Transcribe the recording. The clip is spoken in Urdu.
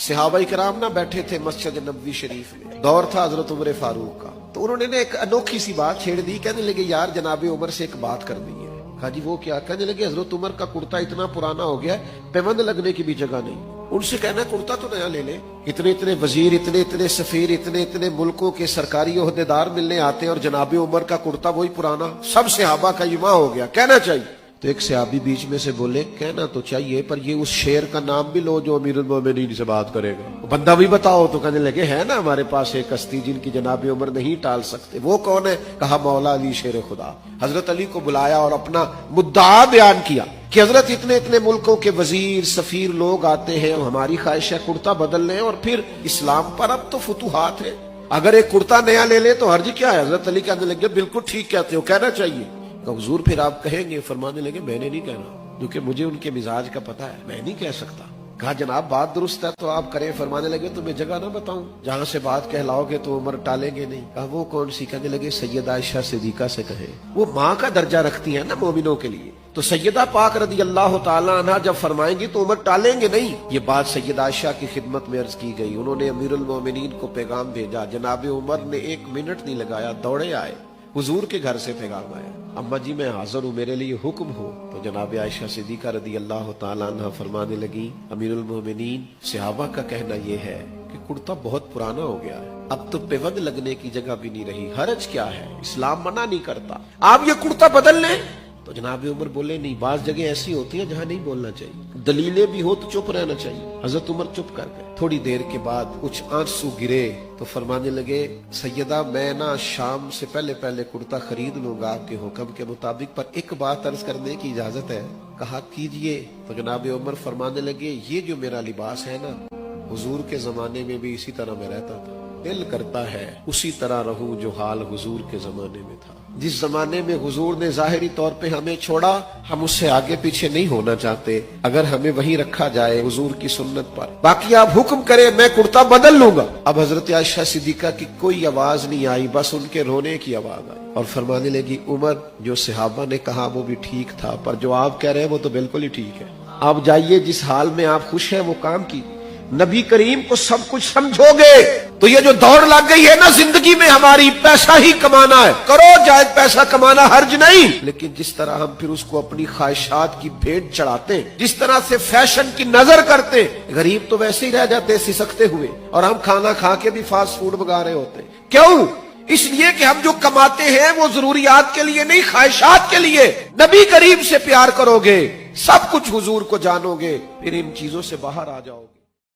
صحابہ کرام نہ بیٹھے تھے مسجد نبوی شریف میں، دور تھا حضرت عمر فاروق کا، تو انہوں نے ایک انوکھی سی بات چھیڑ دی، کہنے لگے یار جناب عمر سے ایک بات کرنی ہے۔ کہا جی وہ کیا؟ کہنے لگے حضرت عمر کا کرتا اتنا پرانا ہو گیا ہے، پیوند لگنے کی بھی جگہ نہیں۔ ان سے کہنا کرتا تو نیا لے لے، اتنے وزیر، اتنے سفیر، اتنے ملکوں کے سرکاری عہدیدار ملنے آتے ہیں اور جناب عمر کا کرتا وہی پرانا، سب صحابہ کا اجماع ہو گیا، کہنا چاہیے۔ تو ایک صحابی بیچ میں سے بولے کہنا تو چاہیے، پر یہ اس شیر کا نام بھی لو جو امیر المومنین سے بات کرے گا، بندہ بھی بتاؤ۔ تو کہنے لگے ہے نا ہمارے پاس ایک ہستی جن کی جناب عمر نہیں ٹال سکتے، وہ کون ہے؟ کہا مولا علی شیر خدا۔ حضرت علی کو بلایا اور اپنا مدعا بیان کیا کہ حضرت اتنے ملکوں کے وزیر سفیر لوگ آتے ہیں، ہماری خواہش ہے کرتا بدل لیں، اور پھر اسلام پر اب تو فتوحات ہے، اگر ایک کرتا نیا لے لے تو حرج کیا ہے؟ حضرت علی کہنے لگے بالکل ٹھیک کہتے ہو، کہنا چاہیے۔ کہ حضور پھر آپ کہیں گے؟ فرمانے لگے میں نے نہیں کہنا، کیونکہ مجھے ان کے مزاج کا پتہ ہے، میں نہیں کہہ سکتا۔ کہا جناب بات درست ہے تو آپ کریں۔ فرمانے لگے تمہیں جگہ نہ بتاؤں جہاں سے بات کہلاؤ گے تو عمر ٹالیں گے نہیں؟ کہا وہ کون سی؟ کہنے لگے سیدہ عائشہ صدیقہ سے کہیں، وہ ماں کا درجہ رکھتی ہیں نا مومنوں کے لیے، تو سیدہ پاک رضی اللہ تعالیٰ عنہ جب فرمائیں گی تو عمر ٹالیں گے نہیں۔ یہ بات سیدہ عائشہ کی خدمت میں عرض کی گئی، انہوں نے امیر المومنین کو پیغام بھیجا، جناب عمر نے 1 منٹ نہیں لگایا، دوڑے آئے، حضور کے گھر سے پیغام آیا، اما جی میں حاضر ہوں، میرے لیے حکم ہو۔ تو جناب عائشہ صدیقہ رضی اللہ تعالیٰ عنہ فرمانے لگی امیر المومنین صحابہ کا کہنا یہ ہے کہ کرتا بہت پرانا ہو گیا ہے، اب تو پیوند لگنے کی جگہ بھی نہیں رہی، حرج کیا ہے؟ اسلام منع نہیں کرتا، آپ یہ کرتا بدل لیں۔ تو جناب عمر بولے نہیں، بعض جگہ ایسی ہوتی ہیں جہاں نہیں بولنا چاہیے، دلیلیں بھی ہو تو چپ رہنا چاہیے۔ حضرت عمر چپ کر گئے۔ تھوڑی دیر کے بعد کچھ آنسو گرے تو فرمانے لگے سیدہ میں نا شام سے پہلے کرتا خرید لوں گا آپ کے حکم کے مطابق، پر ایک بات عرض کرنے کی اجازت ہے؟ کہا کیجئے۔ تو جناب عمر فرمانے لگے یہ جو میرا لباس ہے نا، حضور کے زمانے میں بھی اسی طرح میں رہتا تھا، دل کرتا ہے اسی طرح رہوں جو حال حضور کے زمانے میں تھا۔ جس زمانے میں حضور نے ظاہری طور پہ ہمیں چھوڑا، ہم اس سے آگے پیچھے نہیں ہونا چاہتے، اگر ہمیں وہی رکھا جائے حضور کی سنت پر، باقی آپ حکم کریں میں کرتا بدل لوں گا۔ اب حضرت عائشہ صدیقہ کی کوئی آواز نہیں آئی، بس ان کے رونے کی آواز آئی، اور فرمانے لگی عمر جو صحابہ نے کہا وہ بھی ٹھیک تھا، پر جو آپ کہہ رہے ہیں وہ تو بالکل ہی ٹھیک ہے، آپ جائیے جس حال میں آپ خوش ہیں وہ کام کی، نبی کریم کو سب کچھ سمجھو گے تو یہ جو دوڑ لگ گئی ہے نا زندگی میں ہماری، پیسہ ہی کمانا ہے، کرو جائز پیسہ کمانا حرج نہیں، لیکن جس طرح ہم پھر اس کو اپنی خواہشات کی بھیٹ چڑھاتے ہیں، جس طرح سے فیشن کی نظر کرتے ہیں، غریب تو ویسے ہی رہ جاتے سسکتے ہوئے، اور ہم کھانا کھا کے بھی فاسٹ فوڈ منگا رہے ہوتے ہیں۔ کیوں؟ اس لیے کہ ہم جو کماتے ہیں وہ ضروریات کے لیے نہیں، خواہشات کے لیے۔ نبی کریم سے پیار کرو گے، سب کچھ حضور کو جانو گے، پھر ان چیزوں سے باہر آ جاؤ گے۔